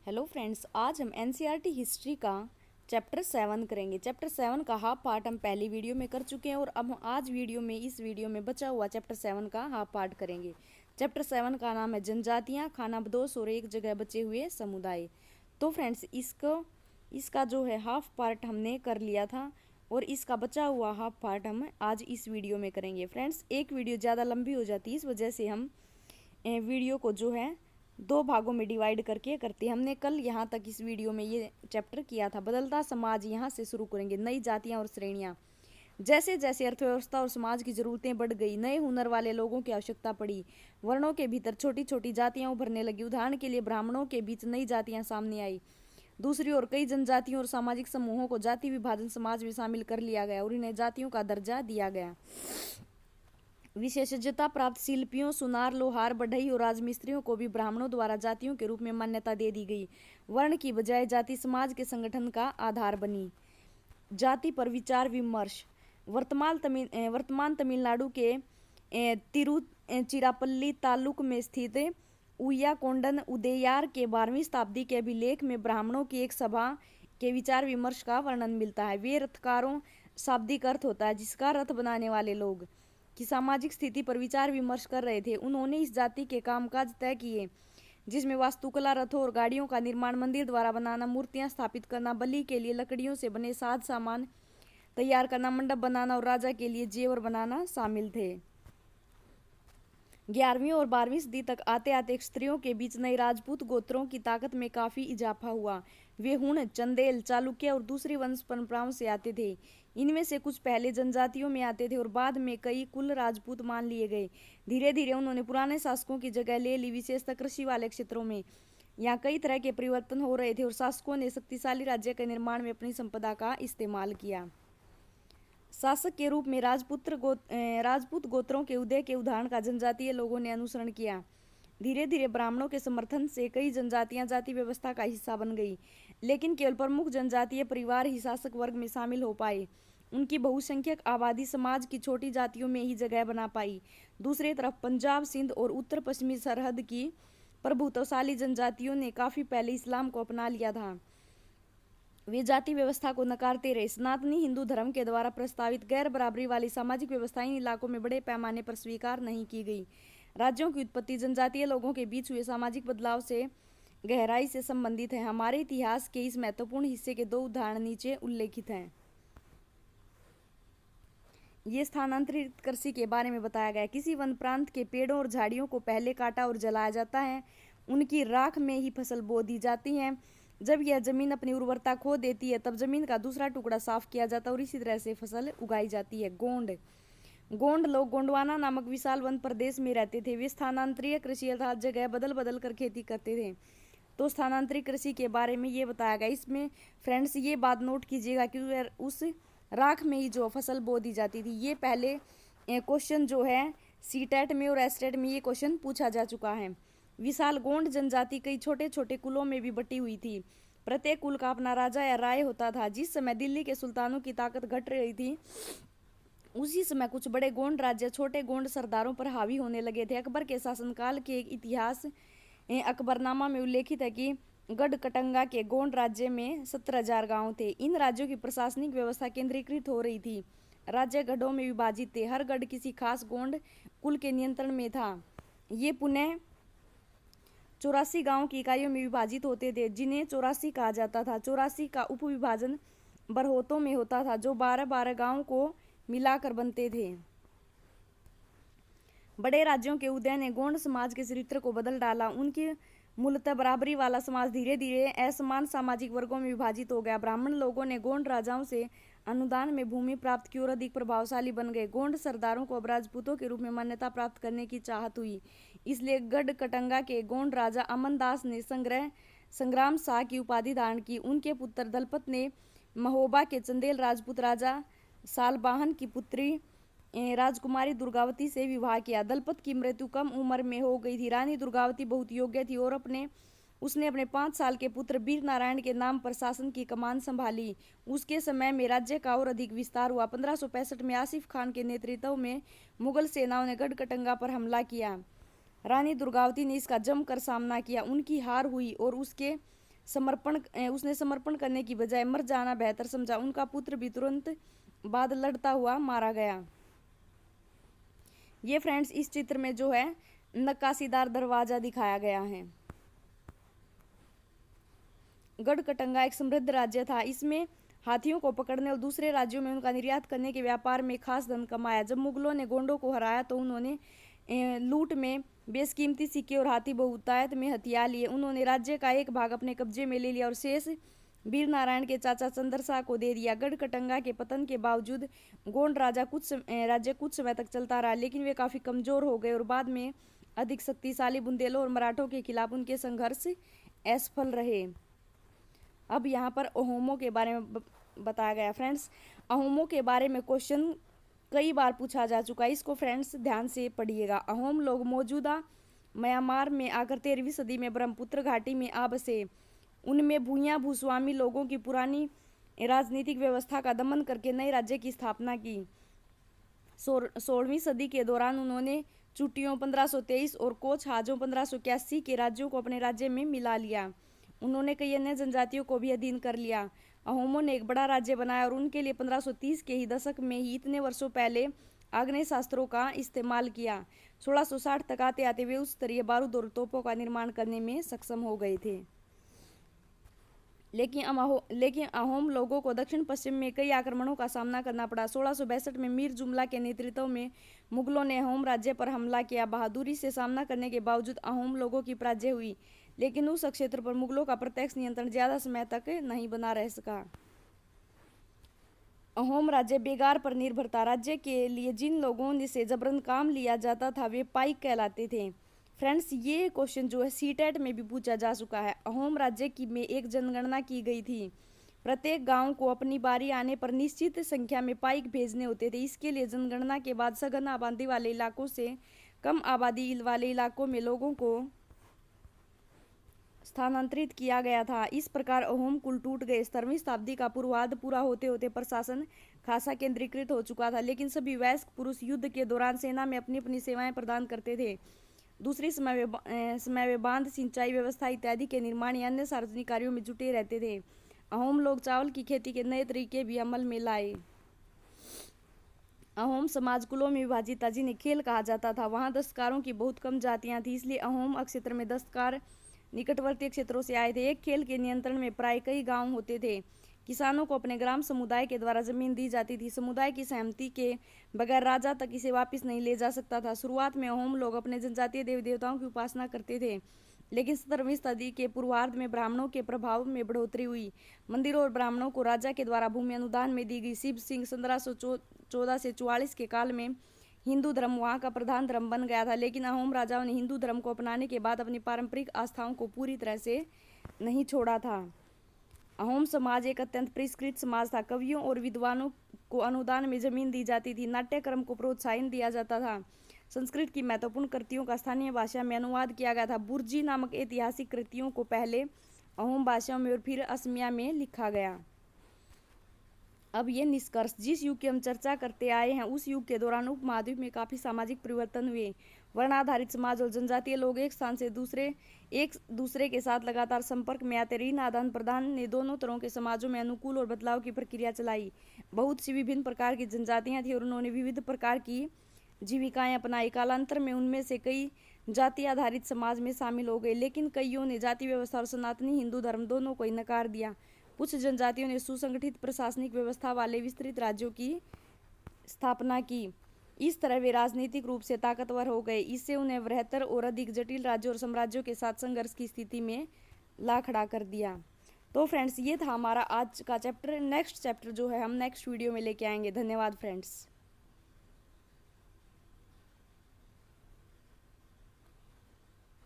Hello friends, आज हम NCERT history का चैप्टर 7 करेंगे। चैप्टर 7 का हाफ पार्ट हम पहली वीडियो में कर चुके हैं और अब आज इस वीडियो में बचा हुआ चैप्टर 7 का हाफ पार्ट करेंगे। चैप्टर 7 का नाम है जनजातियां, खानाबदोश और एक जगह बचे हुए समुदाय। तो फ्रेंड्स, इसका जो है हाफ पार्ट हमने कर लिया था और इसका बचा हुआ हाफ पार्ट हम आज इस वीडियो में करेंगे। फ्रेंड्स, एक वीडियो ज़्यादा लंबी हो जाती है, इस वजह से हम वीडियो को जो है दो भागों में डिवाइड करके करते हैं। हमने कल यहाँ तक इस वीडियो में ये चैप्टर किया था। बदलता समाज, यहाँ से शुरू करेंगे। नई जातियाँ और श्रेणियाँ। जैसे जैसे अर्थव्यवस्था और समाज की जरूरतें बढ़ गई, नए हुनर वाले लोगों की आवश्यकता पड़ी। वर्णों के भीतर छोटी छोटी जातियां उभरने लगी। उदाहरण के लिए ब्राह्मणों के बीच नई जातियां सामने आई। दूसरी ओर कई जनजातियों और सामाजिक समूहों को जाति विभाजन समाज में शामिल कर लिया गया और इन्हें जातियों का दर्जा दिया गया। विशेषज्ञता प्राप्त शिल्पियों, सुनार, लोहार, बढ़ई और राजमिस्त्रियों को भी ब्राह्मणों द्वारा जातियों के रूप में मान्यता दे दी गई। वर्ण की बजाय जाति समाज के संगठन का आधार बनी। जाति पर विचार विमर्श। वर्तमान तमिलनाडु के तिरुचिरापल्ली तालुक में स्थित उय्याकोंडन उदययार के 12वीं शताब्दी के अभिलेख में ब्राह्मणों की एक सभा के विचार विमर्श का वर्णन मिलता है। वे रथकारों, शाब्दिक अर्थ होता है जिसका रथ बनाने वाले लोग, की सामाजिक स्थिति पर विचार विमर्श कर रहे थे। उन्होंने इस जाति के कामकाज तय किए, जिसमें वास्तुकला, रथों और गाड़ियों का निर्माण, मंदिर द्वारा बनाना, मूर्तियां स्थापित करना, बलि के लिए लकड़ियों से बने साज सामान तैयार करना, मंडप बनाना और राजा के लिए जेवर बनाना शामिल थे। 11वीं और 12वीं सदी तक आते आते स्त्रियों के बीच नए राजपूत गोत्रों की ताकत में काफी इजाफा हुआ। वे हुण, चंदेल, चालुक्य और दूसरी वंश परंपराओं से आते थे। इनमें से कुछ पहले जनजातियों में आते थे और बाद में कई कुल राजपूत मान लिए गए। धीरे धीरे उन्होंने पुराने शासकों की जगह ले ली, विशेषतः कृषि वाले क्षेत्रों में। यहाँ कई तरह के परिवर्तन हो रहे थे और शासकों ने शक्तिशाली राज्य के निर्माण में अपनी संपदा का इस्तेमाल किया। शासक के रूप में राजपूत गोत्रों के उदय के उदाहरण का जनजातीय लोगों ने अनुसरण किया। धीरे धीरे ब्राह्मणों के समर्थन से कई जनजातियां जाति व्यवस्था का हिस्सा बन गई, लेकिन केवल प्रमुख जनजातीय परिवार ही शासक वर्ग में शामिल हो पाए। उनकी बहुसंख्यक आबादी समाज की छोटी जातियों में ही जगह बना पाई। दूसरी तरफ पंजाब, सिंध और उत्तर पश्चिमी सरहद की प्रभुत्वशाली जनजातियों ने काफी पहले इस्लाम को अपना लिया था। वे जाति व्यवस्था को नकारते रहे। सनातनी हिंदू धर्म के द्वारा प्रस्तावित गैर बराबरी वाली सामाजिक व्यवस्था इन इलाकों में बड़े पैमाने पर स्वीकार नहीं की गई। राज्यों की उत्पत्ति जनजातीय लोगों के बीच हुए सामाजिक बदलाव से गहराई से संबंधित है। हमारे इतिहास के इस महत्वपूर्ण हिस्से के दो उदाहरण नीचे उल्लेखित हैं। ये स्थानांतरित कृषि के बारे में बताया गया। किसी वन प्रांत के पेड़ों और झाड़ियों को पहले काटा और जलाया जाता है। उनकी राख में ही फसल बो दी जाती है। जब यह जमीन अपनी उर्वरता खो देती है, तब जमीन का दूसरा टुकड़ा साफ किया जाता है और इसी तरह से फसल उगाई जाती है। गोंड लोग गोंडवाना नामक विशाल वन प्रदेश में रहते थे। वे स्थानांतरीय कृषि अर्थात जगह बदल बदल कर खेती करते थे। तो स्थानांतरित कृषि के बारे में ये बताया गया। इसमें फ्रेंड्स ये बात नोट कीजिएगा कि उस राख में ही जो फसल बो दी जाती थी। ये पहले क्वेश्चन जो है सीटेट में और एसटेट में ये क्वेश्चन पूछा जा चुका है। विशाल गोंड जनजाति कई छोटे छोटे कुलों में भी बटी हुई थी। प्रत्येक कुल का अपना राजा या राय होता था। जिस समय दिल्ली के सुल्तानों की ताकत घट रही थी, उसी समय कुछ बड़े गोंड राज्य छोटे गोंड सरदारों पर हावी होने लगे थे। अकबर के शासनकाल के इतिहास अकबरनामा में उल्लेखित है कि गढ़कटंगा के गोंड राज्य में 17,000 गांव थे। इन राज्यों की प्रशासनिक व्यवस्था केंद्रीकृत हो रही थी। राज्य गढ़ों में विभाजित थे। हर गढ़ किसी खास गोंड कुल के नियंत्रण में था। ये पुनः 84 गांव की इकाइयों में विभाजित होते थे, जिन्हें 84 कहा जाता था। 84 का उपविभाजन बरहोतों में होता था, जो 12-12 गांव को मिलाकर बनते थे। बड़े राज्यों के उदय ने गोंड समाज के चरित्र को बदल डाला। उनकी मूलतः बराबरी वाला समाज धीरे धीरे असमान सामाजिक वर्गों में विभाजित हो गया। ब्राह्मण लोगों ने गोंड राजाओं से अनुदान में भूमि प्राप्त की और अधिक प्रभावशाली बन गए। गोंड सरदारों को अब राजपूतों के रूप में मान्यता प्राप्त करने की चाहत हुई। इसलिए गढ़कटंगा के गोंड राजा अमनदास ने संग्राम शाह की उपाधि धारण की। उनके पुत्र दलपत ने महोबा के चंदेल राजपूत राजा सालबाहन की पुत्री राजकुमारी दुर्गावती से विवाह किया। दलपत की मृत्यु कम उम्र में हो गई थी। रानी दुर्गावती बहुत योग्य थी और उसने अपने 5 साल के पुत्र वीर नारायण के नाम पर शासन की कमान संभाली। उसके समय में राज्य का और अधिक विस्तार हुआ। 1565 में आसिफ खान के नेतृत्व में मुगल सेनाओं ने गढ़कटंगा पर हमला किया। रानी दुर्गावती ने इसका जमकर सामना किया। उनकी हार हुई और उसके उसने समर्पण करने की बजाय मर जाना बेहतर समझा। उनका पुत्र भी तुरंत बाद लड़ता हुआ मारा गया। ये फ्रेंड्स इस चित्र में जो है नक्काशीदार दरवाजा दिखाया गया है। गढ़कटंगा एक समृद्ध राज्य था। इसमें हाथियों को पकड़ने और दूसरे राज्यों में उनका निर्यात करने के व्यापार में खास धन कमाया। जब मुगलों ने गोंडों को हराया तो उन्होंने लूट में बेशकीमती सिक्के और हाथी बहुतायत में हथियार लिए। उन्होंने राज्य का एक भाग अपने कब्जे में ले लिया और शेष वीर नारायण के चाचा चंद्रशाह को दे दिया। गढ़कटंगा के पतन के बावजूद गोंड राज्य कुछ समय तक चलता रहा, लेकिन वे काफी कमजोर हो गए और बाद में अधिक शक्तिशाली बुंदेलों और मराठों के खिलाफ उनके संघर्ष असफल रहे। अब यहाँ पर अहोमों के बारे में बताया गया। फ्रेंड्स अहोमों के बारे में क्वेश्चन कई बार पूछा जा चुका है, इसको फ्रेंड्स ध्यान से पढ़िएगा। अहोम लोग मौजूदा म्यांमार में आकर 13वीं सदी में ब्रह्मपुत्र घाटी में आ बसे। उनमें भूया भूस्वामी लोगों की पुरानी राजनीतिक व्यवस्था का दमन करके नए राज्य की स्थापना की। 16वीं सदी के दौरान उन्होंने चुटियों 1523 और कोच हाजों 1581 के राज्यों को अपने राज्य में मिला लिया। उन्होंने कई अन्य जनजातियों को भी अधीन कर लिया। अहोमों ने एक बड़ा राज्य बनाया और उनके लिए 1530 के ही दशक में ही इतने वर्षों पहले आग्नेय शास्त्रों का इस्तेमाल किया। 1660 तक आते आते वे उच्च स्तरीय बारूद और तोपों का निर्माण करने में सक्षम हो गए थे। लेकिन अहोम लोगों को दक्षिण पश्चिम में कई आक्रमणों का सामना करना पड़ा। 1662 में मीर जुमला के नेतृत्व में मुगलों ने अहोम राज्य पर हमला किया। बहादुरी से सामना करने के बावजूद अहोम लोगों की पराजय हुई, लेकिन उस क्षेत्र पर मुगलों का प्रत्यक्ष नियंत्रण ज्यादा समय तक नहीं बना रह सका। अहोम राज्य बेगार पर निर्भर था। राज्य के लिए जिन लोगों से जबरन काम लिया जाता था वे पाइक कहलाते थे। फ्रेंड्स ये क्वेश्चन जो है सीटेट में भी पूछा जा चुका है। अहोम राज्य की में एक जनगणना की गई थी। प्रत्येक गांव को अपनी बारी आने पर निश्चित संख्या में पाइक भेजने होते थे। इसके लिए जनगणना के बाद सघन आबादी वाले इलाकों से कम आबादी वाले इलाकों में लोगों को स्थानांतरित किया गया था। इस प्रकार अहोम कुल टूट गए। 17वीं शताब्दी का पूर्वार्ध पूरा होते होते प्रशासन खासा केंद्रीकृत हो चुका था, लेकिन सभी वयस्क पुरुष युद्ध के दौरान सेना में अपनी अपनी सेवाएं प्रदान करते थे। दूसरी समय वे बांध, सिंचाई व्यवस्था इत्यादि के निर्माण या अन्य सार्वजनिक कार्यों में जुटे रहते थे। अहोम लोग चावल की खेती के नए तरीके भी अमल में लाए। अहोम समाज कुलों में विभाजित था, जिन्हें खेल कहा जाता था। वहां दस्तकारों की बहुत कम जातियां थी, इसलिए अहोम क्षेत्र में दस्तकार निकटवर्ती क्षेत्रों से आए थे। एक खेल के नियंत्रण में प्राय कई गांव होते थे। किसानों को अपने ग्राम समुदाय के द्वारा जमीन दी जाती थी। समुदाय की सहमति के बगैर राजा तक इसे वापस नहीं ले जा सकता था। शुरुआत में अहोम लोग अपने जनजातीय देवी देवताओं की उपासना करते थे, लेकिन 17वीं सदी के पूर्वार्ध में ब्राह्मणों के प्रभाव में बढ़ोतरी हुई। मंदिरों और ब्राह्मणों को राजा के द्वारा भूमि अनुदान में दी गई। शिव सिंह 1514 से 44 के काल में हिंदू धर्म वहाँ का प्रधान धर्म बन गया था, लेकिन अहोम राजाओं ने हिंदू धर्म को अपनाने के बाद अपनी पारंपरिक आस्थाओं को पूरी तरह से नहीं छोड़ा था। अहोम समाज एक अत्यंत परिष्कृत समाज था। कवियों और विद्वानों को अनुदान में जमीन दी जाती थी। नाट्यक्रम को प्रोत्साहन दिया जाता था। संस्कृत की महत्वपूर्ण कृतियों का स्थानीय भाषा में अनुवाद किया गया था। बुर्जी नामक ऐतिहासिक कृतियों को पहले अहोम भाषाओं में और फिर असमिया में लिखा गया। अब ये निष्कर्ष, जिस युग की हम चर्चा करते आए हैं उस युग के दौरान उपमहाद्वीप में काफी सामाजिक परिवर्तन हुए। वर्णाधारित समाज और जनजातीय लोग एक स्थान से एक दूसरे के साथ लगातार संपर्क में आते। ऋण आदान प्रदान ने दोनों तरह के समाजों में अनुकूल और बदलाव की प्रक्रिया चलाई। बहुत सी विभिन्न प्रकार की जनजातियां थी और उन्होंने विविध प्रकार की जीविकाएं अपनाई। कालांतर में उनमें से कई जाति आधारित समाज में शामिल हो गए, लेकिन कईयों ने जाति व्यवस्था और सनातनी हिंदू धर्म दोनों को ही नकार दिया। कुछ जनजातियों ने सुसंगठित प्रशासनिक व्यवस्था वाले विस्तृत राज्यों की स्थापना की। इस तरह वे राजनीतिक रूप से ताकतवर हो गए। इससे उन्हें बृहत्तर और अधिक जटिल राज्यों और साम्राज्यों के साथ संघर्ष की स्थिति में ला खड़ा कर दिया। तो फ्रेंड्स ये था हमारा आज का चैप्टर। नेक्स्ट चैप्टर जो है हम नेक्स्ट वीडियो में लेके आएंगे। धन्यवाद फ्रेंड्स।